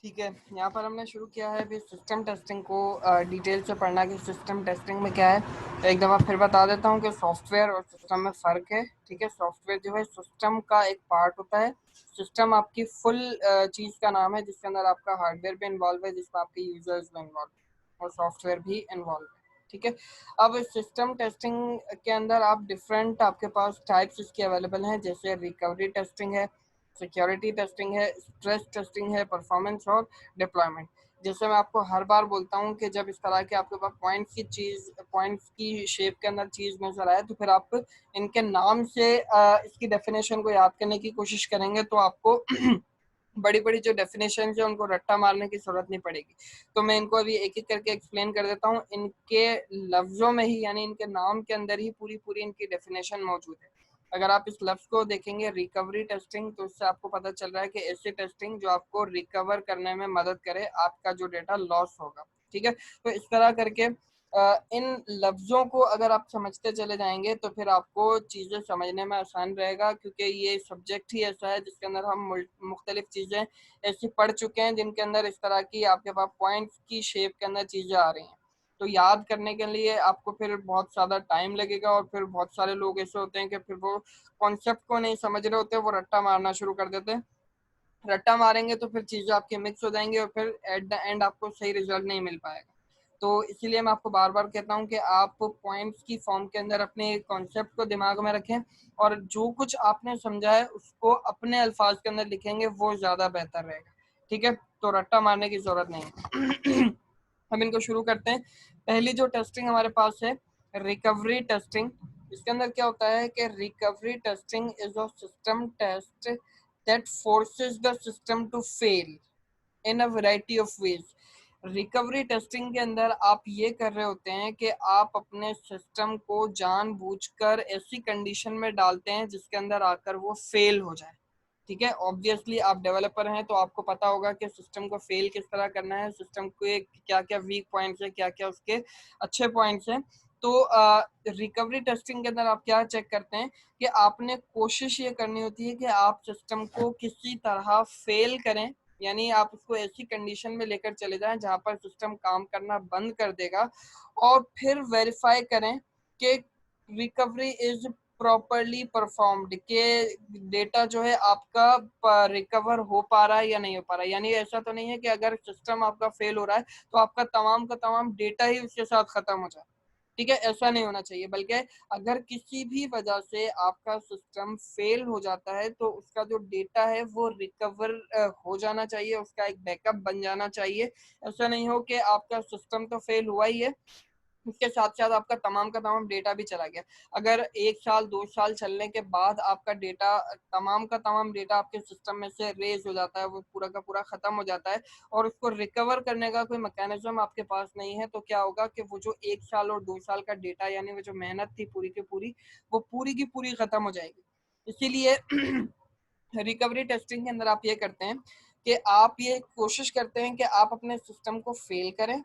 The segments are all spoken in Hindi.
ठीक है, यहाँ पर हमने शुरू किया है अभी सिस्टम टेस्टिंग को डिटेल से पढ़ना कि सिस्टम टेस्टिंग में क्या है। तो एक दफ़ा फिर बता देता हूँ कि सॉफ्टवेयर और सिस्टम में फ़र्क है। ठीक है, सॉफ्टवेयर जो है सिस्टम का एक पार्ट होता है। सिस्टम आपकी फुल चीज़ का नाम है जिसके अंदर आपका हार्डवेयर भी इन्वॉल्व है, जिसमें आपके यूजर्स भी इन्वॉल्व है और सॉफ्टवेयर भी इन्वॉल्व है। ठीक है, अब सिस्टम टेस्टिंग के अंदर आप डिफरेंट आपके पास टाइप्स इसके अवेलेबल हैं, जैसे रिकवरी टेस्टिंग है, सिक्योरिटी टेस्टिंग है, स्ट्रेस टेस्टिंग है, परफॉर्मेंस और डिप्लॉयमेंट। जैसे मैं आपको हर बार बोलता हूँ कि जब इस तरह के आपके पास पॉइंट्स की शेप के अंदर चीज़ नज़र आए तो फिर आप इनके नाम से इसकी डेफिनेशन को याद करने की कोशिश करेंगे तो आपको बड़ी बड़ी जो डेफिनेशन है उनको रट्टा मारने की जरूरत नहीं पड़ेगी। तो मैं इनको अभी एक एक करके एक्सप्लेन कर देता हूँ। इनके लफ्जों में ही यानी इनके नाम के अंदर ही पूरी पूरी इनकी डेफिनेशन मौजूद है। अगर आप इस लफ्ज को देखेंगे रिकवरी टेस्टिंग, तो उससे आपको पता चल रहा है कि ऐसी टेस्टिंग जो आपको रिकवर करने में मदद करे आपका जो डेटा लॉस होगा। ठीक है, तो इस तरह करके इन लफ्ज़ों को अगर आप समझते चले जाएंगे तो फिर आपको चीज़ें समझने में आसान रहेगा, क्योंकि ये सब्जेक्ट ही ऐसा है जिसके अंदर हम मुख्तलिफ चीज़ें ऐसी पढ़ चुके हैं जिनके अंदर इस तरह की आपके पास पॉइंट्स की शेप के अंदर चीज़ें आ रही हैं। तो याद करने के लिए आपको फिर बहुत ज़्यादा टाइम लगेगा और फिर बहुत सारे लोग ऐसे होते हैं कि फिर वो कॉन्सेप्ट को नहीं समझ रहे होते, वो रट्टा मारना शुरू कर देते हैं। रट्टा मारेंगे तो फिर चीज़ें आपकी मिक्स हो जाएंगी और फिर एट द एंड आपको सही रिजल्ट नहीं मिल पाएगा। तो इसीलिए मैं आपको बार बार कहता हूँ कि आप पॉइंट्स की फॉर्म के अंदर अपने कॉन्सेप्ट को दिमाग में रखें और जो कुछ आपने समझा है उसको अपने अल्फाज के अंदर लिखेंगे, वो ज़्यादा बेहतर रहेगा। ठीक है, तो रट्टा मारने की ज़रूरत नहीं है। हम इनको शुरू करते हैं। पहली जो टेस्टिंग हमारे पास है रिकवरी टेस्टिंग। इसके अंदर क्या होता है कि recovery testing is a system test that forces the system to fail in a variety of ways. Recovery testing के अंदर आप ये कर रहे होते हैं कि आप अपने सिस्टम को जानबूझकर ऐसी कंडीशन में डालते हैं जिसके अंदर आकर वो फेल हो जाए। ठीक है, ऑब्वियसली आप डेवलपर हैं तो आपको पता होगा कि सिस्टम को फेल किस तरह करना है, सिस्टम के क्या क्या वीक पॉइंट्स है, क्या क्या उसके अच्छे पॉइंट्स हैं। तो रिकवरी टेस्टिंग के अंदर आप क्या चेक करते हैं कि आपने कोशिश ये करनी होती है कि आप सिस्टम को किसी तरह फेल करें, यानी आप उसको ऐसी कंडीशन में लेकर चले जाएं जहां पर सिस्टम काम करना बंद कर देगा और फिर वेरीफाई करें कि रिकवरी इज प्रॉपरली परफॉर्म्ड, के डेटा जो है आपका रिकवर हो पा रहा है या नहीं हो पा रहा है। यानी ऐसा तो नहीं है कि अगर सिस्टम आपका फेल हो रहा है तो आपका तमाम का तमाम डेटा ही उसके साथ खत्म हो जाए। ठीक है, ऐसा नहीं होना चाहिए, बल्कि अगर किसी भी वजह से आपका सिस्टम फेल हो जाता है तो उसका जो डेटा है वो रिकवर हो जाना चाहिए, उसका एक बैकअप बन जाना चाहिए। ऐसा नहीं हो कि आपका सिस्टम तो फेल हुआ ही है, उसके साथ साथ आपका तमाम का तमाम डेटा भी चला गया। अगर 1 साल 2 साल चलने के बाद आपका डेटा, तमाम का तमाम डेटा आपके सिस्टम में से रेज हो जाता है, वो पूरा का पूरा खत्म हो जाता है और उसको रिकवर करने का कोई मैकेनिज्म आपके पास नहीं है, तो क्या होगा कि वो जो 1 साल और 2 साल का डेटा यानी वो जो मेहनत थी पूरी की पूरी, वो पूरी की पूरी खत्म हो जाएगी। इसीलिए रिकवरी टेस्टिंग के अंदर आप ये करते हैं कि आप ये कोशिश करते हैं कि आप अपने सिस्टम को फेल करें।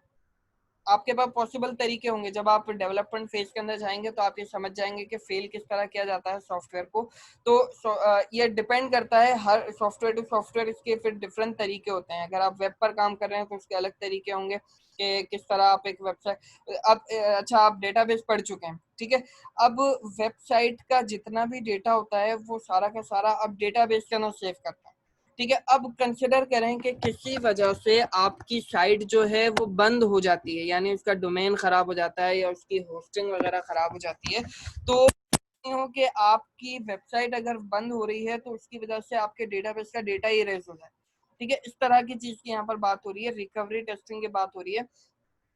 आपके पास पॉसिबल तरीके होंगे, जब आप डेवलपमेंट फेज के अंदर जाएंगे तो आप ये समझ जाएंगे कि फेल किस तरह किया जाता है सॉफ्टवेयर को। तो ये डिपेंड करता है हर सॉफ्टवेयर टू सॉफ्टवेयर, इसके फिर डिफरेंट तरीके होते हैं। अगर आप वेब पर काम कर रहे हैं तो उसके अलग तरीके होंगे कि किस तरह आप एक वेबसाइट, अब अच्छा आप डेटाबेस पढ़ चुके हैं, ठीक है। अब वेबसाइट का जितना भी डेटा होता है वो सारा का सारा अब डेटाबेस के अंदर सेव करता है। ठीक है, अब कंसिडर करें कि किसी वजह से आपकी साइट जो है वो बंद हो जाती है, यानी उसका डोमेन खराब हो जाता है या उसकी होस्टिंग वगैरह खराब हो जाती है। तो हो कि आपकी वेबसाइट अगर बंद हो रही है तो उसकी वजह से आपके डेटाबेस का डेटा ही इरेज हो जाए। ठीक है, इस तरह की चीज की यहाँ पर बात हो रही है, रिकवरी टेस्टिंग की बात हो रही है।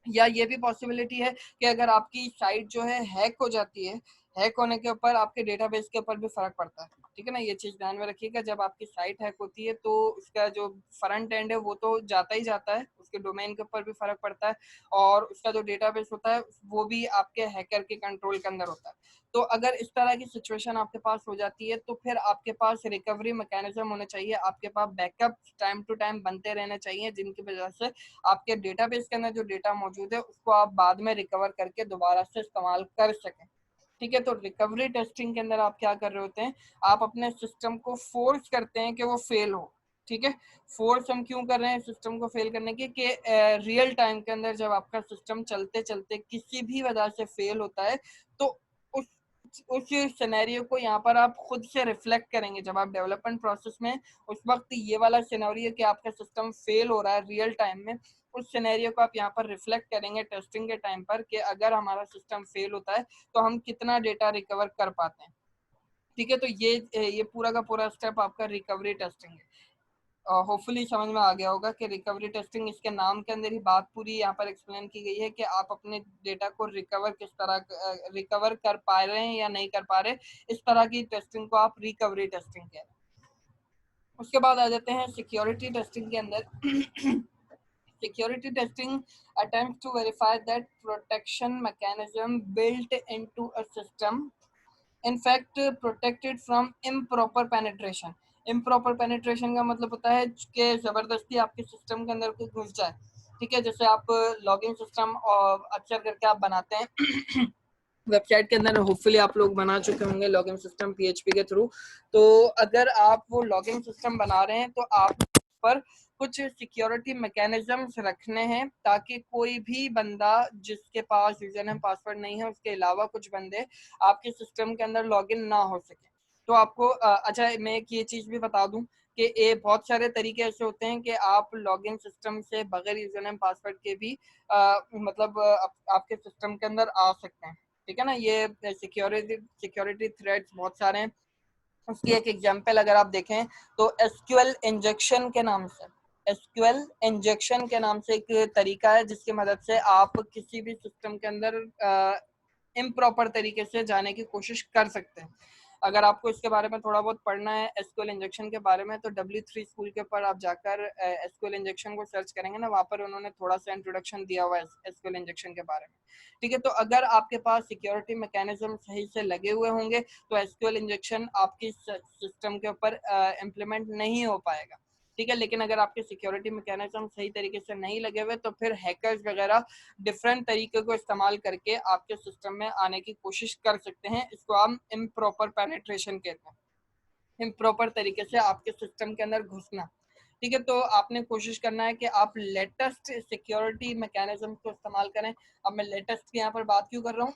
या ये भी पॉसिबिलिटी है कि अगर आपकी साइट जो है हैक हो जाती है, हैक होने के ऊपर आपके डेटाबेस के ऊपर भी फर्क पड़ता है। ठीक है ना, ये चीज ध्यान में रखिएगा। जब आपकी साइट हैक होती है तो उसका जो फ्रंट एंड है वो तो जाता ही जाता है, उसके डोमेन के ऊपर भी फर्क पड़ता है और उसका जो डेटाबेस होता है वो भी आपके हैकर के कंट्रोल के अंदर होता है। तो अगर इस तरह की सिचुएशन आपके पास हो जाती है तो फिर आपके पास रिकवरी मैकेनिज्म होने चाहिए, आपके पास बैकअप टाइम टू टाइम बनते रहने चाहिए, जिनकी वजह से आपके डेटाबेस के अंदर जो डेटा मौजूद है उसको आप बाद में रिकवर करके दोबारा से इस्तेमाल कर सकें। ठीक है, तो रिकवरी टेस्टिंग के अंदर आप क्या कर रहे होते हैं, आप अपने सिस्टम को फोर्स करते हैं कि वो फेल हो। ठीक है। फोर्स हम क्यों कर रहे हैं सिस्टम को फेल करने की कि रियल टाइम के अंदर जब आपका सिस्टम चलते चलते किसी भी वजह से फेल होता है तो उस उस सिनेरियो को यहाँ पर आप खुद से रिफ्लेक्ट करेंगे जब आप डेवलपमेंट प्रोसेस में उस वक्त ये वाला सिनेरियो कि आपका सिस्टम फेल हो रहा है रियल टाइम में, उस सिनेरियो को आप यहाँ पर रिफ्लेक्ट करेंगे टेस्टिंग के टाइम पर कि अगर हमारा सिस्टम फेल होता है तो हम कितना डेटा रिकवर कर पाते हैं। ठीक है, तो ये पूरा का पूरा स्टेप आपका रिकवरी टेस्टिंग है। होपफुली समझ में आ गया होगा कि रिकवरी टेस्टिंग इसके नाम के अंदर ही बात पूरी यहाँ पर एक्सप्लेन की गई है कि आप अपने डेटा को रिकवर किस तरह रिकवर कर पा रहे हैं या नहीं कर पा रहे, इस तरह की टेस्टिंग को आप रिकवरी टेस्टिंग कह रहे हैं। उसके बाद आ जाते हैं सिक्योरिटी टेस्टिंग के अंदर। Security testing attempts to verify that protection mechanism built into a system in fact protected from improper penetration। improper penetration का मतलब होता है कि जबरदस्ती आपके सिस्टम के अंदर कोई घुस जाए। ठीक है, जैसे आप लॉगिन सिस्टम अक्सर करके आप बनाते हैं वेबसाइट के अंदर, होपफुली आप लोग बना चुके होंगे लॉगिन सिस्टम पीएचपी के थ्रू। तो अगर आप वो लॉगिन सिस्टम बना रहे हैं तो आप पर कुछ सिक्योरिटी मैकेनिज्म्स रखने हैं ताकि कोई भी बंदा जिसके पास यूजर नेम पासवर्ड नहीं है उसके अलावा कुछ बंदे आपके सिस्टम के अंदर लॉगिन ना हो सके। तो आपको अच्छा मैं एक ये चीज भी बता दूं कि ये बहुत सारे तरीके ऐसे होते हैं कि आप लॉगिन सिस्टम से बगैर यूजर नेम पासवर्ड के भी मतलब आपके सिस्टम के अंदर आ सकते हैं। ठीक है ना, ये सिक्योरिटी थ्रेड्स बहुत सारे हैं। उसकी एक एग्जांपल अगर आप देखें तो एसक्यूएल इंजेक्शन के नाम से, एसक्यूएल इंजेक्शन के नाम से एक तरीका है जिसकी मदद से आप किसी भी सिस्टम के अंदर इम्प्रॉपर तरीके से जाने की कोशिश कर सकते हैं। अगर आपको इसके बारे में थोड़ा बहुत पढ़ना है एसक्यूएल इंजेक्शन के बारे में तो W3 स्कूल के ऊपर आप जाकर एसक्यूएल इंजेक्शन को सर्च करेंगे ना, वहां पर उन्होंने थोड़ा सा इंट्रोडक्शन दिया हुआ है एसक्यूएल इंजेक्शन के बारे में। ठीक है, तो अगर आपके पास सिक्योरिटी मैकेनिज्म सही से लगे हुए होंगे तो एसक्यूएल इंजेक्शन आपकी सिस्टम के ऊपर इम्प्लीमेंट नहीं हो पाएगा। ठीक है, लेकिन अगर आपके सिक्योरिटी मैकेनिज्म सही तरीके से नहीं लगे हुए तो फिर हैकर्स वगैरह डिफरेंट तरीके को इस्तेमाल करके आपके सिस्टम में आने की कोशिश कर सकते हैं। इसको हम इम्प्रॉपर पेनिट्रेशन कहते हैं, इम्प्रॉपर तरीके से आपके सिस्टम के अंदर घुसना। ठीक है, तो आपने कोशिश करना है कि आप लेटेस्ट सिक्योरिटी मैकेनिज्म को इस्तेमाल करें। अब मैं लेटेस्ट की यहाँ पर बात क्यों कर रहा हूँ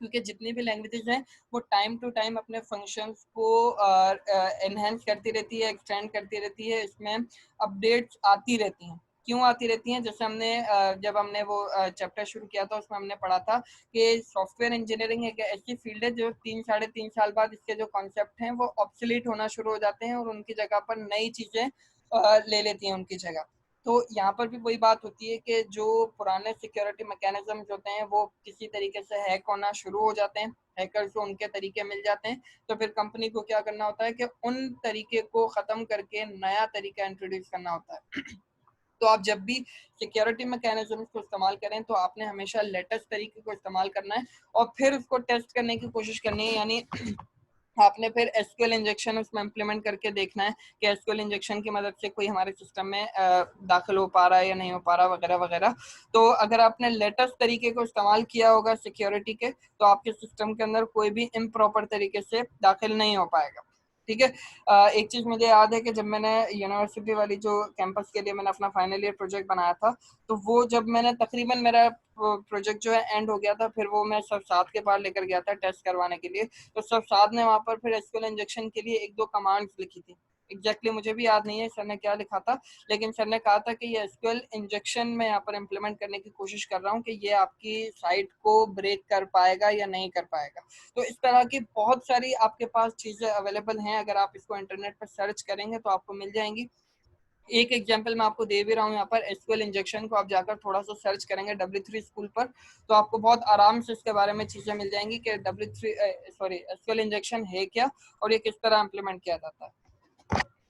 क्योंकि जितनी भी लैंग्वेजेस हैं वो टाइम टू टाइम अपने फंक्शंस को एनहेंस करती रहती है, एक्सटेंड करती रहती है, इसमें अपडेट्स आती रहती हैं। क्यों आती रहती हैं? जैसे हमने जब हमने वो चैप्टर शुरू किया था उसमें हमने पढ़ा था कि सॉफ्टवेयर इंजीनियरिंग एक ऐसी फील्ड है जो 3 साढ़े 3 साल बाद इसके जो कॉन्सेप्ट हैं वो ऑब्सोलीट होना शुरू हो जाते हैं और उनकी जगह पर नई चीजें ले लेती हैं उनकी जगह। तो यहाँ पर भी वही बात होती है कि जो पुराने सिक्योरिटी मैकेनिज्म होते हैं वो किसी तरीके से हैक होना शुरू हो जाते हैं, हैकर्स को उनके तरीके मिल जाते हैं, तो फिर कंपनी को क्या करना होता है कि उन तरीके को खत्म करके नया तरीका इंट्रोड्यूस करना होता है। तो आप जब भी सिक्योरिटी मैकेनिज्म को इस्तेमाल करें तो आपने हमेशा लेटेस्ट तरीके को इस्तेमाल करना है और फिर उसको टेस्ट करने की कोशिश करनी है। यानी आपने फिर एसक्यूएल इंजेक्शन उसमें इम्प्लीमेंट करके देखना है कि एसक्यूएल इंजेक्शन की मदद से कोई हमारे सिस्टम में दाखिल हो पा रहा है या नहीं हो पा रहा वगैरह वगैरह। तो अगर आपने लेटेस्ट तरीके को इस्तेमाल किया होगा सिक्योरिटी के तो आपके सिस्टम के अंदर कोई भी इम्प्रॉपर तरीके से दाखिल नहीं हो पाएगा। ठीक है, एक चीज मुझे याद है कि जब मैंने यूनिवर्सिटी वाली जो कैंपस के लिए मैंने अपना फाइनल ईयर प्रोजेक्ट बनाया था तो वो जब मैंने तकरीबन मेरा प्रोजेक्ट जो है एंड हो गया था फिर वो मैं सब साथ के पास लेकर गया था टेस्ट करवाने के लिए। तो सब साथ ने वहां पर फिर एसक्यूएल इंजेक्शन के लिए एक दो कमांड्स लिखी थी। एग्जैक्टली मुझे भी याद नहीं है सर ने क्या लिखा था, लेकिन सर ने कहा था कि ये एसक्यूएल इंजेक्शन में यहाँ पर इम्प्लीमेंट करने की कोशिश कर रहा हूँ कि ये आपकी साइट को ब्रेक कर पाएगा या नहीं कर पाएगा। तो इस तरह की बहुत सारी आपके पास चीजें अवेलेबल हैं, अगर आप इसको इंटरनेट पर सर्च करेंगे तो आपको मिल जाएंगी। एक एग्जांपल मैं आपको दे भी रहा हूँ यहाँ पर, एसक्यूएल इंजेक्शन को आप जाकर थोड़ा सा सर्च करेंगे W3 स्कूल पर तो आपको बहुत आराम से इसके बारे में चीजें मिल जाएंगी कि एसक्यूएल इंजेक्शन है क्या और ये किस तरह इम्प्लीमेंट किया जाता है।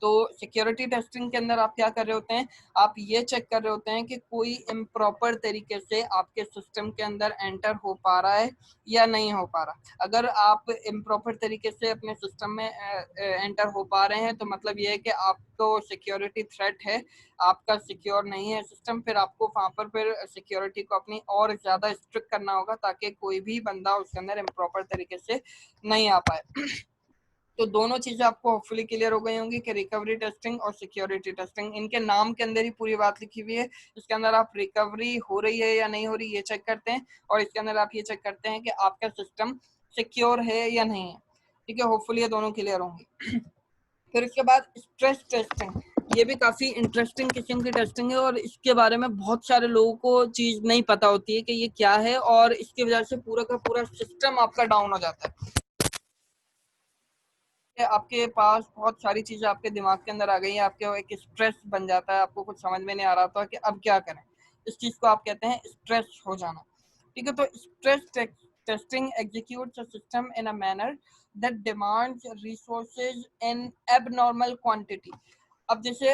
तो सिक्योरिटी टेस्टिंग के अंदर आप क्या कर रहे होते हैं, आप ये चेक कर रहे होते हैं कि कोई इम्प्रॉपर तरीके से आपके सिस्टम के अंदर एंटर हो पा रहा है या नहीं हो पा रहा। अगर आप इम्प्रॉपर तरीके से अपने सिस्टम में एंटर हो पा रहे हैं तो मतलब ये है कि आपको सिक्योरिटी थ्रेट है, आपका सिक्योर नहीं है सिस्टम, फिर आपको वहां पर फिर सिक्योरिटी को अपनी और ज्यादा स्ट्रिक्ट करना होगा ताकि कोई भी बंदा उसके अंदर इम्प्रॉपर तरीके से नहीं आ पाए। तो दोनों चीजें आपको होपफुली क्लियर हो गई होंगी कि रिकवरी टेस्टिंग और सिक्योरिटी टेस्टिंग, इनके नाम के अंदर ही पूरी बात लिखी हुई है। इसके अंदर आप रिकवरी हो रही है या नहीं हो रही ये चेक करते हैं, और इसके अंदर आप ये चेक करते हैं कि आपका सिस्टम सिक्योर है या नहीं है। ठीक है, होपफुली ये दोनों क्लियर होंगी। फिर इसके बाद स्ट्रेस टेस्टिंग, ये भी काफी इंटरेस्टिंग किस्म की टेस्टिंग है, और इसके बारे में बहुत सारे लोगों को चीज नहीं पता होती है कि ये क्या है, और इसकी वजह से पूरा का पूरा सिस्टम आपका डाउन हो जाता है। आपके पास बहुत सारी चीजें आपके दिमाग के अंदर आ गई है, आपके एक स्ट्रेस बन जाता है, आपको कुछ समझ में नहीं आ रहा था कि अब क्या करें, इस चीज को आप कहते हैं स्ट्रेस हो जाना। ठीक है, तो stress testing executes a system in a manner that demands resources in abnormal quantity. अब जैसे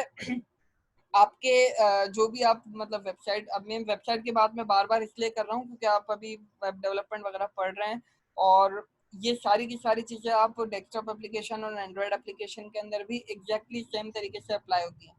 आपके जो भी आप मतलब वेबसाइट, अब मैं वेबसाइट की बात में बार बार इसलिए कर रहा हूँ क्योंकि आप अभी वेब डेवलपमेंट वगैरह पढ़ रहे हैं, और ये सारी की सारी चीजें आप डेस्कटॉप एप्लीकेशन और एंड्रॉयड एप्लीकेशन के अंदर भी एग्जैक्टली सेम तरीके से अप्लाई होती है।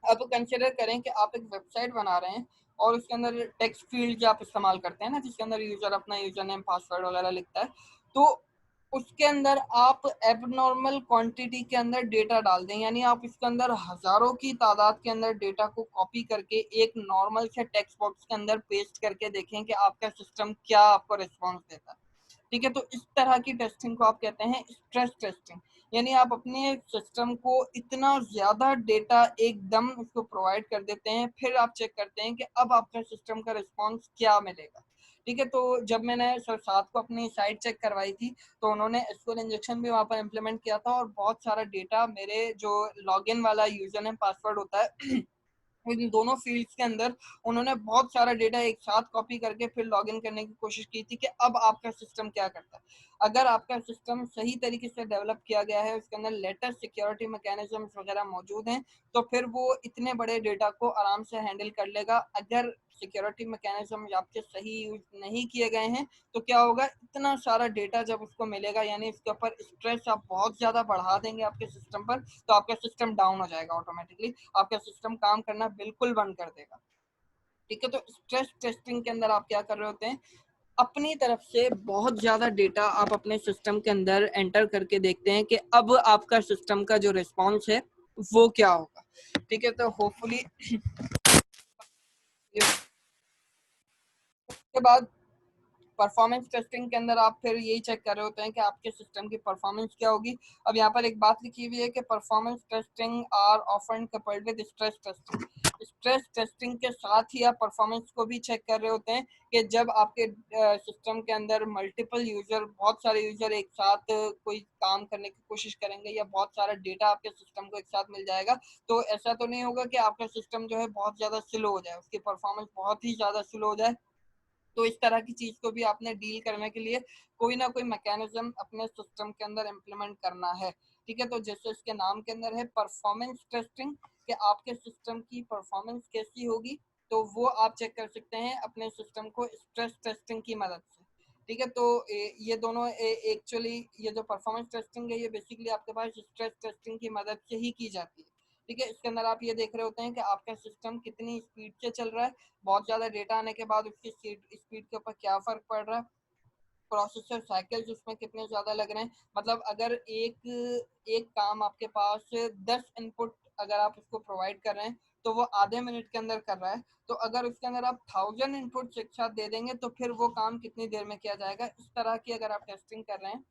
अब कंसिडर करें कि आप एक वेबसाइट बना रहे हैं और उसके अंदर टेक्स्ट फील्ड जो आप इस्तेमाल करते हैं ना, जिसके अंदर यूजर अपना यूजर नेम पासवर्ड वगैरह लिखता है, तो उसके अंदर आप एबनॉर्मल क्वांटिटी के अंदर डेटा डाल दें, यानी आप इसके अंदर हजारों की तादाद के अंदर डेटा को कॉपी करके एक नॉर्मल से टेक्स्ट बॉक्स के अंदर पेस्ट करके देखें कि आपका सिस्टम क्या आपको रिस्पॉन्स देता है। ठीक है, तो इस तरह की टेस्टिंग को आप कहते हैं स्ट्रेस टेस्टिंग, यानी आप अपने सिस्टम को इतना ज्यादा डेटा एकदम उसको प्रोवाइड कर देते हैं, फिर आप चेक करते हैं कि अब आपका सिस्टम का रिस्पॉन्स क्या मिलेगा। ठीक है, तो जब मैंने सर साथ को अपनी साइट चेक करवाई थी, तो उन्होंने एसक्यूएल इंजेक्शन भी वहाँ पर इम्प्लीमेंट किया था, और बहुत सारा डेटा मेरे जो लॉगिन वाला यूजर नेम पासवर्ड होता है इन दोनों फील्ड्स के अंदर उन्होंने बहुत सारा डेटा एक साथ कॉपी करके फिर लॉगिन करने की कोशिश की थी कि अब आपका सिस्टम क्या करता है। अगर आपका सिस्टम सही तरीके से डेवलप किया गया है, उसके अंदर लेटेस्ट सिक्योरिटी मैकेनिज्म्स वगैरह मौजूद हैं, तो फिर वो इतने बड़े डेटा को आराम से हैंडल कर लेगा। अगर सिक्योरिटी मैकेनिज्म आपके सही यूज नहीं किए गए हैं, तो क्या होगा, इतना सारा डेटा जब उसको मिलेगा, यानी इसके ऊपर स्ट्रेस आप बहुत ज्यादा बढ़ा देंगे आपके सिस्टम पर, तो आपका सिस्टम डाउन हो जाएगा ऑटोमेटिकली, आपका सिस्टम काम करना बिल्कुल बंद कर देगा। ठीक है, तो स्ट्रेस टेस्टिंग के अंदर आप क्या कर रहे होते हैं, अपनी तरफ से बहुत ज्यादा डेटा आप अपने सिस्टम के अंदर एंटर करके देखते हैं कि अब आपका सिस्टम का जो रिस्पॉन्स है वो क्या होगा। ठीक है, तो होपफुली के बाद परफॉर्मेंस टेस्टिंग के अंदर आप फिर यही चेक कर रहे होते हैं कि आपके सिस्टम की परफॉर्मेंस क्या होगी। अब यहाँ पर एक बात लिखी हुई है कि performance testing are often coupled with stress testing. Stress testing के साथ ही आप परफॉर्मेंस को भी चेक कर रहे होते हैं कि जब आपके सिस्टम के अंदर मल्टीपल यूजर, बहुत सारे यूजर एक साथ कोई काम करने की कोशिश करेंगे, या बहुत सारा डेटा आपके सिस्टम को एक साथ मिल जाएगा, तो ऐसा तो नहीं होगा कि आपका सिस्टम जो है बहुत ज्यादा स्लो हो जाए, उसकी परफॉर्मेंस बहुत ही ज्यादा स्लो हो जाए। तो इस तरह की चीज को भी आपने डील करने के लिए कोई ना कोई मैकेनिज्म अपने सिस्टम के अंदर इम्प्लीमेंट करना है। ठीक है, तो जैसे इसके नाम के अंदर है परफॉर्मेंस टेस्टिंग, कि आपके सिस्टम की परफॉर्मेंस कैसी होगी, तो वो आप चेक कर सकते हैं अपने सिस्टम को स्ट्रेस टेस्टिंग की मदद से। ठीक है, तो ये दोनों एक्चुअली ये जो परफॉर्मेंस टेस्टिंग है, ये बेसिकली आपके पास स्ट्रेस टेस्टिंग की मदद से ही की जाती है। ठीक है, इसके अंदर आप ये देख रहे होते हैं कि आपका सिस्टम कितनी स्पीड से चल रहा है, बहुत ज्यादा डेटा आने के बाद उसकी स्पीड के ऊपर क्या फर्क पड़ रहा है, प्रोसेसर साइकिल्स उसमें कितने ज्यादा लग रहे हैं। मतलब अगर एक एक काम आपके पास 10 इनपुट अगर आप उसको प्रोवाइड कर रहे हैं, तो वो आधे मिनट के अंदर कर रहा है, तो अगर उसके अंदर आप 1000 इनपुट एक साथ दे देंगे, तो फिर वो काम कितनी देर में किया जाएगा। इस तरह की अगर आप टेस्टिंग कर रहे हैं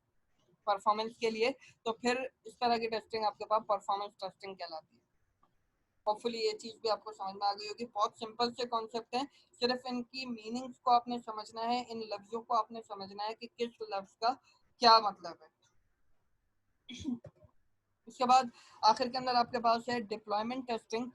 परफॉर्मेंस के लिए, तो फिर इस तरह की टेस्टिंग आपके पास परफॉर्मेंस टेस्टिंग कहलाती है। होपफुली ये चीज भी आपको समझ में आ गई होगी, बहुत सिंपल से कॉन्सेप्ट है, सिर्फ इनकी मीनिंग्स को आपने समझना है, इन लफ्जों को आपने समझना है कि किस लफ्ज का क्या मतलब है। उसके बाद आखिर के अंदर आपके पास है deployment testing.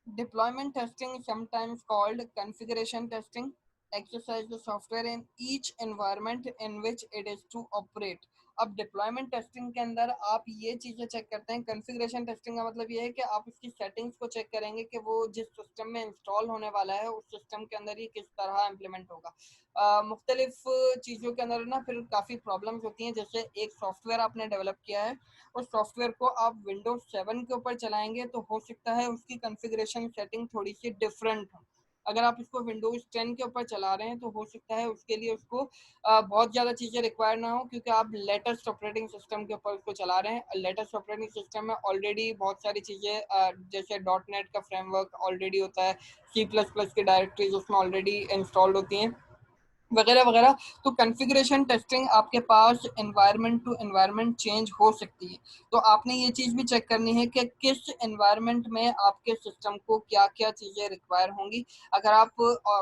Deployment testing sometimes called configuration testing exercise the software in each environment in which it is to operate। अब डिप्लॉयमेंट टेस्टिंग के अंदर आप ये चीजें चेक करते हैं। कॉन्फ़िगरेशन टेस्टिंग का मतलब ये है कि आप इसकी सेटिंग्स को चेक करेंगे कि वो जिस सिस्टम में इंस्टॉल होने वाला है उस सिस्टम के अंदर ही किस तरह इम्प्लीमेंट होगा। मुख्तलिफ चीज़ों के अंदर ना फिर काफ़ी प्रॉब्लम्स होती हैं। जैसे एक सॉफ्टवेयर आपने डेवलप किया है, उस सॉफ्टवेयर को आप विंडोज 7 के ऊपर चलाएंगे, तो हो सकता है उसकी कॉन्फ़िगरेशन सेटिंग थोड़ी सी डिफरेंट हो। अगर आप इसको विंडोज 10 के ऊपर चला रहे हैं तो हो सकता है उसके लिए उसको बहुत ज़्यादा चीज़ें रिक्वायर ना हो, क्योंकि आप लेटेस्ट ऑपरेटिंग सिस्टम के ऊपर उसको चला रहे हैं। लेटेस्ट ऑपरेटिंग सिस्टम में ऑलरेडी बहुत सारी चीज़ें जैसे .NET का फ्रेमवर्क ऑलरेडी होता है, C++ की डायरेक्टरीज उसमें ऑलरेडी इंस्टॉल्ड होती हैं वगैरह वगैरह। तो कॉन्फ़िगरेशन टेस्टिंग आपके पास एनवायरनमेंट टू एनवायरनमेंट चेंज हो सकती है, तो आपने ये चीज़ भी चेक करनी है कि किस एनवायरनमेंट में आपके सिस्टम को क्या क्या चीज़ें रिक्वायर होंगी। अगर आप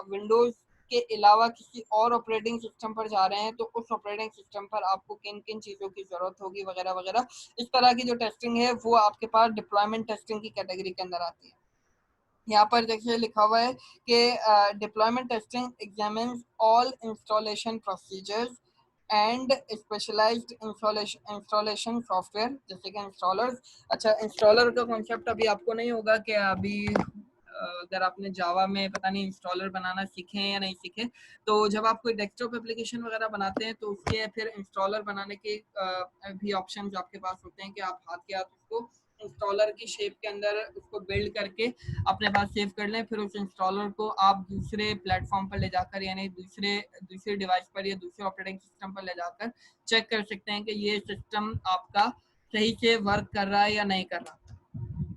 विंडोज़ के अलावा किसी और ऑपरेटिंग सिस्टम पर जा रहे हैं तो उस ऑपरेटिंग सिस्टम पर आपको किन किन चीज़ों की ज़रूरत होगी वगैरह वगैरह। इस तरह की जो टेस्टिंग है वो आपके पास डिप्लॉयमेंट टेस्टिंग की कैटेगरी के अंदर आती है। यहाँ पर देखिए लिखा हुआ है कि deployment testing examines all installation procedures and specialised installation software, जैसे कि इंस्टॉलर्स। अच्छा, इंस्टॉलर का कॉन्सेप्ट अभी आपको नहीं होगा कि अभी अगर आपने जावा में पता नहीं इंस्टॉलर बनाना सीखे हैं या नहीं सीखे, तो जब आप कोई डेस्कटॉप एप्लीकेशन वगैरह बनाते हैं तो उसके फिर इंस्टॉलर बनाने के भी ऑप्शन आपके पास होते हैं कि आप हाथ के हाथ उसको इंस्टॉलर की शेप के अंदर उसको बिल्ड करके अपने पास सेव कर लें, फिर उस इंस्टॉलर को आप दूसरे प्लेटफॉर्म पर ले जाकर यानी दूसरे डिवाइस पर या दूसरे ऑपरेटिंग सिस्टम पर ले जाकर चेक कर सकते हैं कि ये सिस्टम आपका सही से वर्क कर रहा है या नहीं कर रहा।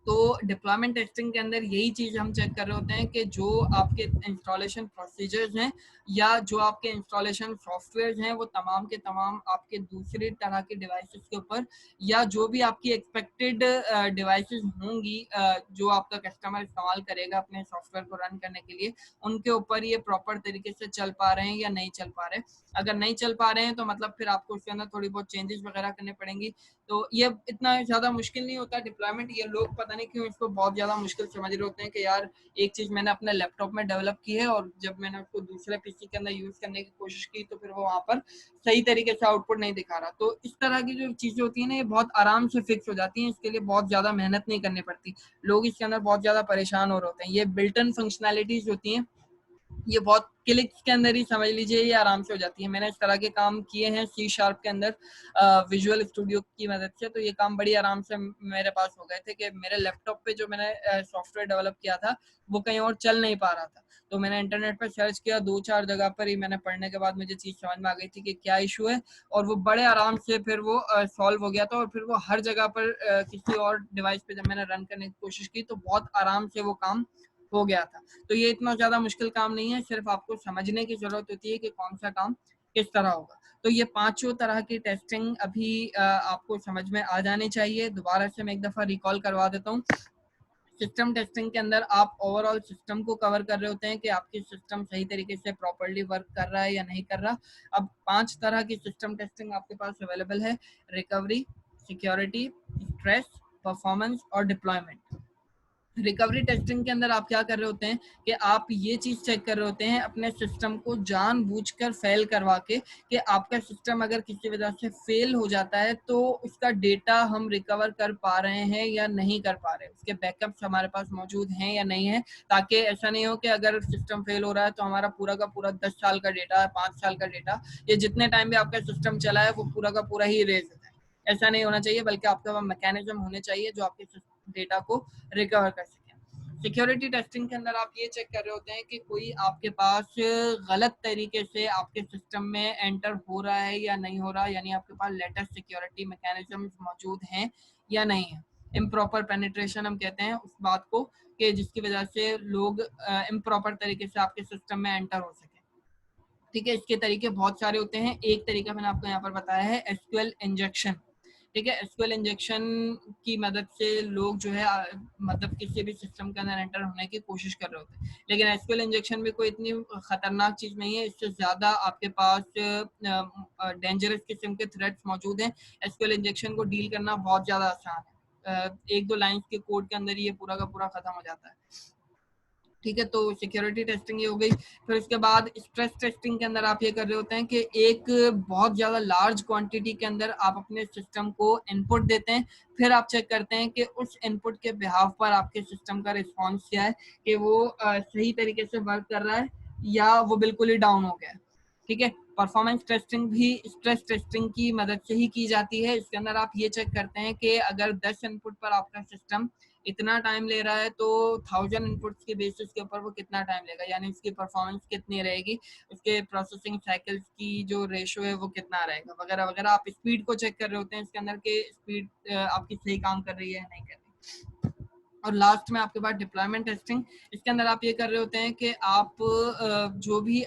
तो डिप्लॉयमेंट टेस्टिंग के अंदर यही चीज़ हम चेक कर रहे होते हैं कि जो आपके इंस्टॉलेशन प्रोसीजर्स हैं या जो आपके इंस्टॉलेशन सॉफ्टवेयर हैं वो तमाम के तमाम आपके दूसरी तरह के डिवाइसेस के ऊपर या जो भी आपकी एक्सपेक्टेड डिवाइसेस होंगी जो आपका कस्टमर इस्तेमाल करेगा अपने सॉफ्टवेयर को रन करने के लिए, उनके ऊपर ये प्रॉपर तरीके से चल पा रहे हैं या नहीं चल पा रहे। अगर नहीं चल पा रहे हैं तो मतलब फिर आपको उसके अंदर थोड़ी बहुत चेंजेस वगैरह करने पड़ेंगी। तो ये इतना ज़्यादा मुश्किल नहीं होता डिप्लॉयमेंट। ये लोग पता नहीं क्यों इसको बहुत ज़्यादा मुश्किल समझ रहे होते हैं कि यार एक चीज़ मैंने अपने लैपटॉप में डेवलप की है और जब मैंने उसको दूसरे पीसी के अंदर यूज़ करने की कोशिश की तो फिर वो वहाँ पर सही तरीके से आउटपुट नहीं दिखा रहा। तो इस तरह की जो चीज़ें होती हैं ना, ये बहुत आराम से फिक्स हो जाती हैं, इसके लिए बहुत ज़्यादा मेहनत नहीं करनी पड़ती। लोग इसके अंदर बहुत ज़्यादा परेशान हो रहे होते हैं। ये बिल्ट इन फंक्शनैलिटीज़ होती हैं, ये बहुत क्लिक्स के अंदर ही समझ लीजिए ये आराम से हो जाती है। मैंने इस तरह के काम किए हैं C# के अंदर विजुअल स्टूडियो की मदद से, तो ये काम बड़ी आराम से मेरे पास हो गए थे कि मेरे लैपटॉप पे जो मैंने सॉफ्टवेयर डेवलप किया था वो कहीं और चल नहीं पा रहा था। तो मैंने इंटरनेट पर सर्च किया, 2-4 जगह पर ही मैंने पढ़ने के बाद मुझे चीज़ समझ में आ गई थी कि क्या इशू है, और वो बड़े आराम से फिर वो सॉल्व हो गया था। और फिर वो हर जगह पर किसी और डिवाइस पे जब मैंने रन करने की कोशिश की तो बहुत आराम से वो काम हो गया था। तो ये इतना ज़्यादा मुश्किल काम नहीं है, सिर्फ आपको समझने की ज़रूरत होती है कि कौन सा काम किस तरह होगा। तो ये पाँचों तरह की टेस्टिंग अभी आपको समझ में आ जानी चाहिए। दोबारा से मैं एक दफ़ा रिकॉल करवा देता हूँ। सिस्टम टेस्टिंग के अंदर आप ओवरऑल सिस्टम को कवर कर रहे होते हैं कि आपकी सिस्टम सही तरीके से प्रॉपर्ली वर्क कर रहा है या नहीं कर रहा। अब 5 तरह की सिस्टम टेस्टिंग आपके पास अवेलेबल है: रिकवरी, सिक्योरिटी, स्ट्रेस, परफॉर्मेंस और डिप्लॉयमेंट। रिकवरी टेस्टिंग के अंदर आप क्या कर रहे होते हैं कि आप ये चीज़ चेक कर रहे होते हैं अपने सिस्टम को जानबूझकर फेल करवा के कि आपका सिस्टम अगर किसी वजह से फेल हो जाता है तो उसका डेटा हम रिकवर कर पा रहे हैं या नहीं कर पा रहे, उसके बैकअप्स हमारे पास मौजूद हैं या नहीं है, ताकि ऐसा नहीं हो कि अगर सिस्टम फेल हो रहा है तो हमारा पूरा का पूरा 10 साल का डेटा, 5 साल का डेटा, ये जितने टाइम भी आपका सिस्टम चला है वो पूरा का पूरा ही इरेज हो जाए। ऐसा नहीं होना चाहिए, बल्कि आपके पास मैकेनिज्म होने चाहिए जो आपके डेटा को रिकवर कर सकें। सिक्योरिटी टेस्टिंग के अंदर आप ये चेक कर रहे होते हैं कि कोई आपके पास गलत तरीके से आपके सिस्टम में एंटर हो रहा है या नहीं हो रहा, यानी आपके पास लेटेस्ट सिक्योरिटी मैकेनिज्म मौजूद हैं या नहीं है। इम्प्रॉपर पेनिट्रेशन हम कहते हैं उस बात को कि जिसकी वजह से लोग इम्प्रॉपर तरीके से आपके सिस्टम में एंटर हो सके। ठीक है, इसके तरीके बहुत सारे होते हैं। एक तरीका मैंने आपको यहाँ पर बताया है एसक्यूएल इंजेक्शन। ठीक है, एसक्यूएल इंजेक्शन की मदद से लोग जो है मतलब किसी भी सिस्टम के अंदर एंटर होने की कोशिश कर रहे होते हैं, लेकिन एसक्यूएल इंजेक्शन भी कोई इतनी खतरनाक चीज़ नहीं है। इससे ज़्यादा आपके पास डेंजरस किस्म के थ्रेट्स मौजूद हैं। एसक्यूएल इंजेक्शन को डील करना बहुत ज़्यादा आसान है, 1-2 लाइन्स के कोड के अंदर ही ये पूरा का पूरा खत्म हो जाता है। ठीक है, तो सिक्योरिटी टेस्टिंग ये हो गई। फिर उसके बाद स्ट्रेस टेस्टिंग के अंदर आप ये कर रहे होते हैं कि एक बहुत ज़्यादा लार्ज क्वांटिटी के अंदर आप अपने सिस्टम को इनपुट देते हैं, फिर आप चेक करते हैं कि उस इनपुट के बिहाफ पर आपके सिस्टम का रिस्पॉन्स क्या है, कि वो सही तरीके से वर्क कर रहा है या वो बिल्कुल ही डाउन हो गया है। ठीक है, परफॉर्मेंस टेस्टिंग भी स्ट्रेस टेस्टिंग की मदद से ही की जाती है। इसके अंदर आप ये चेक करते हैं कि अगर 10 इनपुट पर आपका सिस्टम इतना टाइम ले रहा है तो 1000 इनपुट्स के बेसिस के ऊपर वो कितना टाइम लेगा, यानी उसकी परफॉर्मेंस कितनी रहेगी, उसके प्रोसेसिंग साइकिल्स की जो रेशो है वो कितना रहेगा, वगैरह वगैरह। आप स्पीड को चेक कर रहे होते हैं इसके अंदर के स्पीड आपकी सही काम कर रही है नहीं कर रही। और लास्ट में आपके पास डिप्लॉयमेंट टेस्टिंग, इसके अंदर आप ये कर रहे होते हैं कि आप जो भी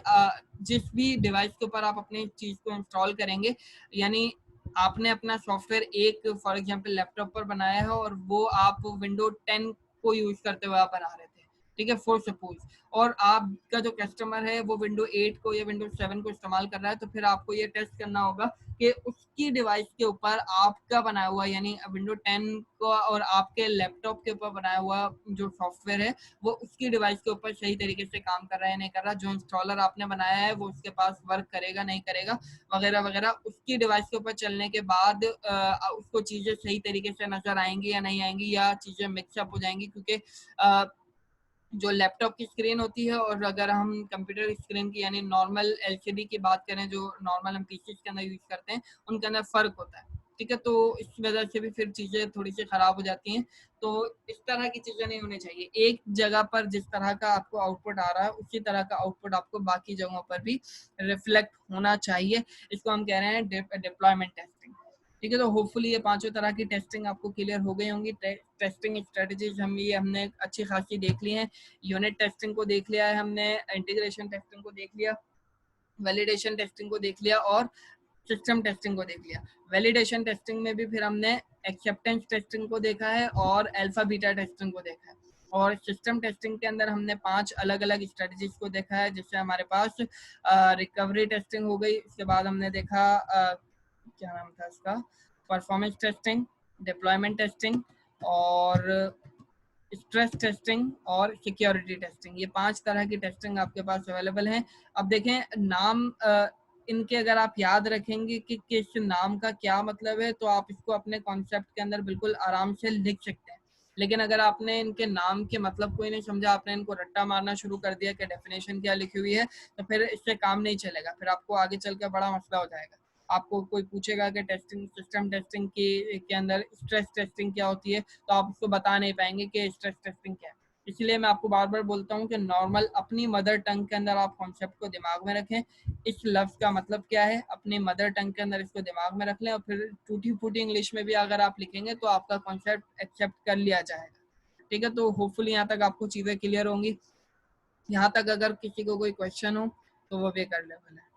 जिस भी डिवाइस के ऊपर आप अपनी चीज़ को इंस्टॉल करेंगे, यानी आपने अपना सॉफ्टवेयर एक फॉर एग्जांपल लैपटॉप पर बनाया है और वो आप विंडो 10 को यूज करते हुए आप बना रहे थे, ठीक है, फॉर सपोज, और आपका जो कस्टमर है वो विंडो 8 को या विंडो 7 को इस्तेमाल कर रहा है, तो फिर आपको ये टेस्ट करना होगा कि उसकी डिवाइस के ऊपर आपका बनाया हुआ यानी विंडो 10 को और आपके लैपटॉप के ऊपर बनाया हुआ जो सॉफ्टवेयर है वो उसकी डिवाइस के ऊपर सही तरीके से काम कर रहा है नहीं कर रहा, जो इंस्टॉलर आपने बनाया है वो उसके पास वर्क करेगा नहीं करेगा, वगैरह वगैरह। उसकी डिवाइस के ऊपर चलने के बाद उसको चीज़ें सही तरीके से नजर आएंगी या नहीं आएंगी, या चीज़ें मिक्सअप हो जाएंगी, क्योंकि जो लैपटॉप की स्क्रीन होती है और अगर हम कंप्यूटर स्क्रीन की यानी नॉर्मल एलसीडी की बात करें जो नॉर्मल हम पीसी के अंदर यूज करते हैं, उनके अंदर फर्क होता है, ठीक है, तो इस वजह से भी फिर चीज़ें थोड़ी सी खराब हो जाती हैं। तो इस तरह की चीज़ें नहीं होनी चाहिए, एक जगह पर जिस तरह का आपको आउटपुट आ रहा है उसी तरह का आउटपुट आपको बाकी जगहों पर भी रिफ्लेक्ट होना चाहिए। इसको हम कह रहे हैं डिप्लॉयमेंट टेस्टिंग, ठीक है। तो होपफुली ये पांचों तरह की टेस्टिंग आपको क्लियर हो गई होंगी। टेस्टिंग स्ट्रेटजीज हमने अच्छी खासी देख ली हैं। यूनिट टेस्टिंग को देख लिया है हमने, इंटीग्रेशन टेस्टिंग को देख लिया, वैलिडेशन टेस्टिंग को देख लिया और सिस्टम टेस्टिंग को देख लिया। वैलिडेशन टेस्टिंग में भी फिर हमने एक्सेप्टेंस टेस्टिंग को देखा है और अल्फा बीटा टेस्टिंग को देखा है। और सिस्टम टेस्टिंग के अंदर हमने 5 अलग अलग स्ट्रेटजीज को देखा है, जिससे हमारे पास रिकवरी टेस्टिंग हो गई, उसके बाद हमने देखा क्या नाम था इसका, परफॉर्मेंस टेस्टिंग, डिप्लॉयमेंट टेस्टिंग और स्ट्रेस टेस्टिंग और सिक्योरिटी टेस्टिंग। ये 5 तरह की टेस्टिंग आपके पास अवेलेबल हैं। अब देखें नाम इनके अगर आप याद रखेंगे कि किस नाम का क्या मतलब है तो आप इसको अपने कॉन्सेप्ट के अंदर बिल्कुल आराम से लिख सकते हैं। लेकिन अगर आपने इनके नाम के मतलब को ही नहीं समझा, आपने इनको रट्टा मारना शुरू कर दिया कि डेफिनेशन क्या लिखी हुई है, तो फिर इससे काम नहीं चलेगा, फिर आपको आगे चल कर बड़ा मसला हो जाएगा। आपको कोई पूछेगा कि टेस्टिंग सिस्टम टेस्टिंग के अंदर स्ट्रेस टेस्टिंग क्या होती है, तो आप उसको बता नहीं पाएंगे कि स्ट्रेस टेस्टिंग क्या है। इसलिए मैं आपको बार बार बोलता हूँ कि नॉर्मल अपनी मदर टंग के अंदर आप कॉन्सेप्ट को दिमाग में रखें, इस लफ्ज़ का मतलब क्या है अपनी मदर टंग के अंदर इसको दिमाग में रख लें, और फिर टूटी फूटी इंग्लिश में भी अगर आप लिखेंगे तो आपका कॉन्सेप्ट एक्सेप्ट कर लिया जाएगा, ठीक है। तो होपफुली यहाँ तक आपको चीज़ें क्लियर होंगी। यहाँ तक अगर किसी को कोई क्वेश्चन हो तो वो भी कर ले भले।